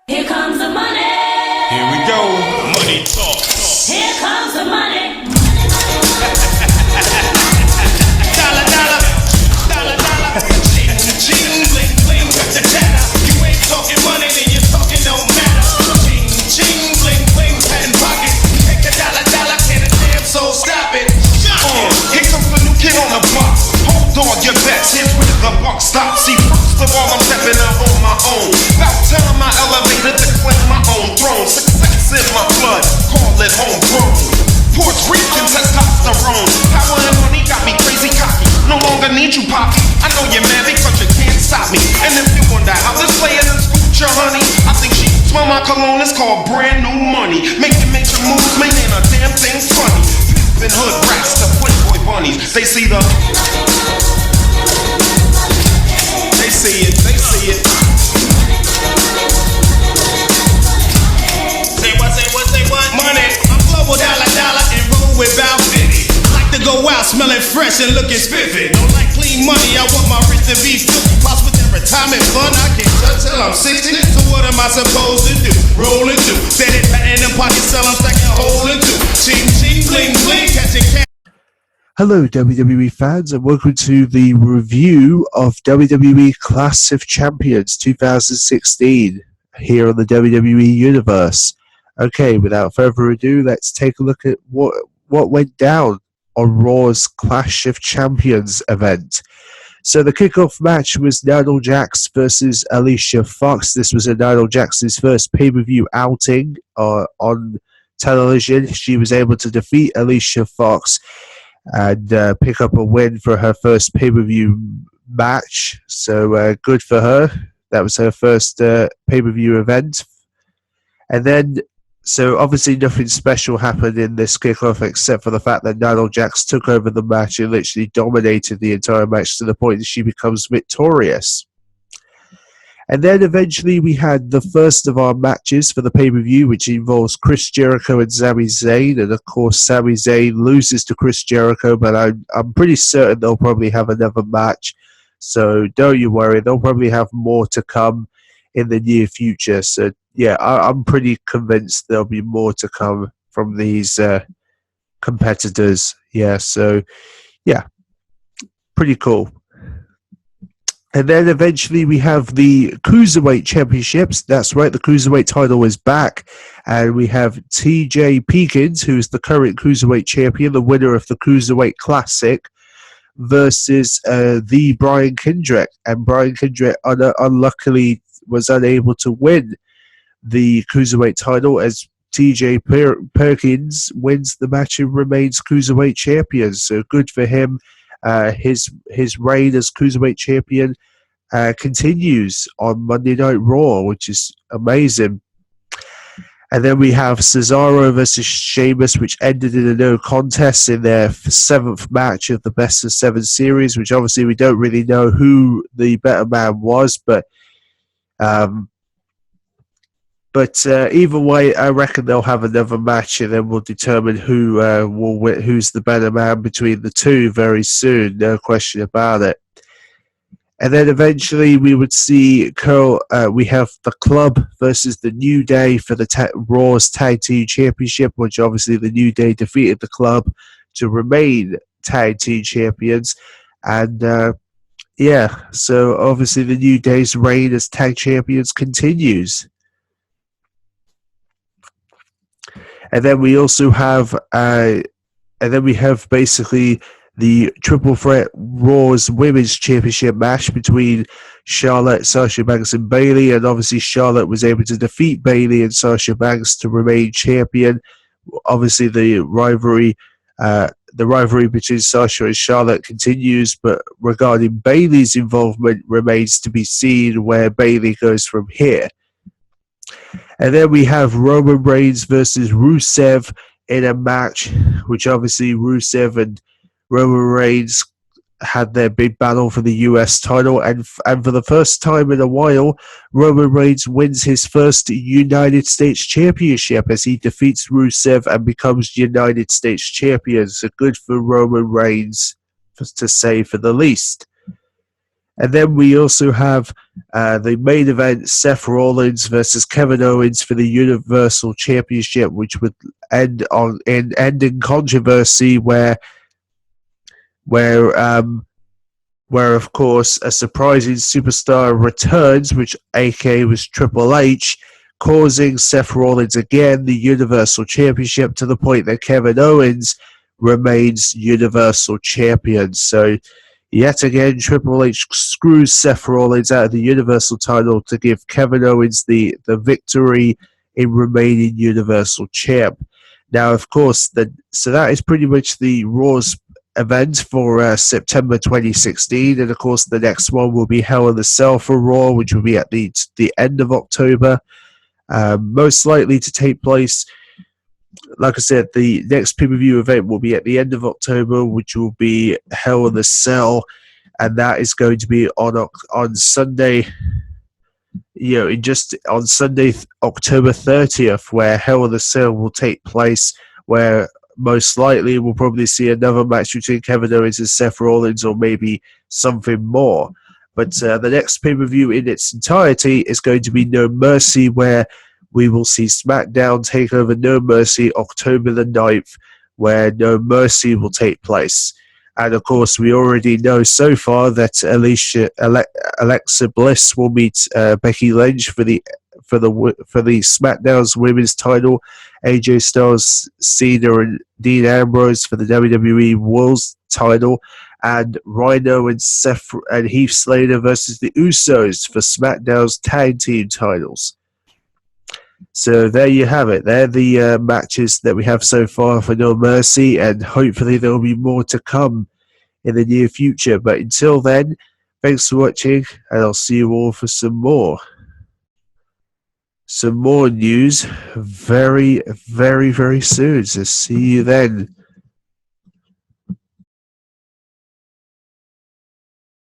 Here comes the money. Here we go. Money talk. Here comes the money. Dollar, dollar, dollar, dollar. Ching, ching, bling, bling, the chatter. You ain't talking money, then you're talking don't matter. Ching, ching, bling, bling, patent pocket. Take the dollar, dollar, can a damn soul stop it. Here comes the new kid on the block. Hold on, your bets, here's where the buck stops. See, first of all, I'm stepping out on my own. About time I elevated to claim my own throne. Success in my blood, call it homegrown. Puerto Rican testosterone. Power and money got me crazy cocky. No longer need you, poppy. I know you're mad because you can't stop me. And if you wonder how this player done spooked your honey, I think she smell my cologne, it's called brand new money. Making major moves, making a damn thing funny. Pimpin' hood rats to playboy bunnies. They see the... They see it, they see it. Say what? Money. I'm global dollar, dollar, and roll with about 50. Like to go out smelling fresh and looking spiffy. Don't like clean money, I want my wrist to be filthy. Plus with that retirement fund, I can't touch till I'm 60. So what am I supposed to do? Roll and do. Set it, patent in pocket, sell, I'm stacking, hole and do. Ching, ching, bling, bling, catching cash. Hello WWE fans and welcome to the review of WWE Clash of Champions 2016 here on the WWE Universe. Okay, without further ado, let's take a look at what went down on Raw's Clash of Champions event. So the kickoff match was Nia Jax versus Alicia Fox. This was Nia Jax's first pay-per-view outing on television. She was able to defeat Alicia Fox and pick up a win for her first pay-per-view match. So good for her. That was her first pay-per-view event. And then, so obviously nothing special happened in this kickoff except for the fact that Nia Jax took over the match and literally dominated the entire match to the point that she becomes victorious. And then eventually we had the first of our matches for the pay-per-view, which involves Chris Jericho and Sami Zayn. And of course, Sami Zayn loses to Chris Jericho, but I'm pretty certain they'll probably have another match. So don't you worry, they'll probably have more to come in the near future. So yeah, I'm pretty convinced there'll be more to come from these competitors. Yeah, so yeah, pretty cool. And then eventually we have the Cruiserweight Championships. That's right, the Cruiserweight title is back. And we have TJ Peekins, who is the current Cruiserweight Champion, the winner of the Cruiserweight Classic, versus the Brian Kendrick. And Brian Kendrick unluckily was unable to win the Cruiserweight title as TJ Perkins wins the match and remains Cruiserweight Champion. So good for him. His reign as Cruiserweight Champion continues on Monday Night Raw, which is amazing. And then we have Cesaro versus Sheamus, which ended in a no contest in their seventh match of the Best of 7 series, which obviously we don't really know who the better man was, but either way, I reckon they'll have another match, and then we'll determine who will win, who's the better man between the two very soon. No question about it. And then eventually we would see we have the Club versus the New Day for the Raw's Tag Team Championship, which obviously the New Day defeated the Club to remain Tag Team Champions. And yeah, so obviously the New Day's reign as Tag Champions continues. And then we also have, basically the Triple Threat Raw's Women's Championship match between Charlotte, Sasha Banks, and Bayley. And obviously Charlotte was able to defeat Bayley and Sasha Banks to remain champion. Obviously the rivalry between Sasha and Charlotte continues, but regarding Bayley's involvement remains to be seen where Bayley goes from here. And then we have Roman Reigns versus Rusev in a match, which obviously Rusev and Roman Reigns had their big battle for the US title. And for the first time in a while, Roman Reigns wins his first United States Championship as he defeats Rusev and becomes United States Champion. So good for Roman Reigns, to say for the least. And then we also have the main event, Seth Rollins versus Kevin Owens for the Universal Championship, which would end in controversy where of course a surprising superstar returns, which AK was Triple H, causing Seth Rollins again the Universal Championship, to the point that Kevin Owens remains Universal Champion. So yet again, Triple H screws Seth Rollins out of the Universal title to give Kevin Owens the victory in remaining Universal Champ. Now, of course, so that is pretty much the Raw's event for September 2016, and of course the next one will be Hell in a Cell for Raw, which will be at the end of October, most likely to take place. Like I said, the next pay-per-view event will be at the end of October, which will be Hell in a Cell, and that is going to be on Sunday. On Sunday, October 30th, where Hell in a Cell will take place, where most likely we'll probably see another match between Kevin Owens and Seth Rollins, or maybe something more. But the next pay-per-view in its entirety is going to be No Mercy, where we will see SmackDown take over No Mercy October the 9th, where No Mercy will take place. And of course, we already know so far that Alexa Bliss will meet Becky Lynch for the SmackDown's Women's title, AJ Styles, Cena, and Dean Ambrose for the WWE World's title, and Rhino and Heath Slater versus the Usos for SmackDown's Tag Team titles. So there you have it. They're the matches that we have so far for No Mercy, and hopefully there will be more to come in the near future. But until then, thanks for watching, and I'll see you all for some more news very, very, very soon. So see you then.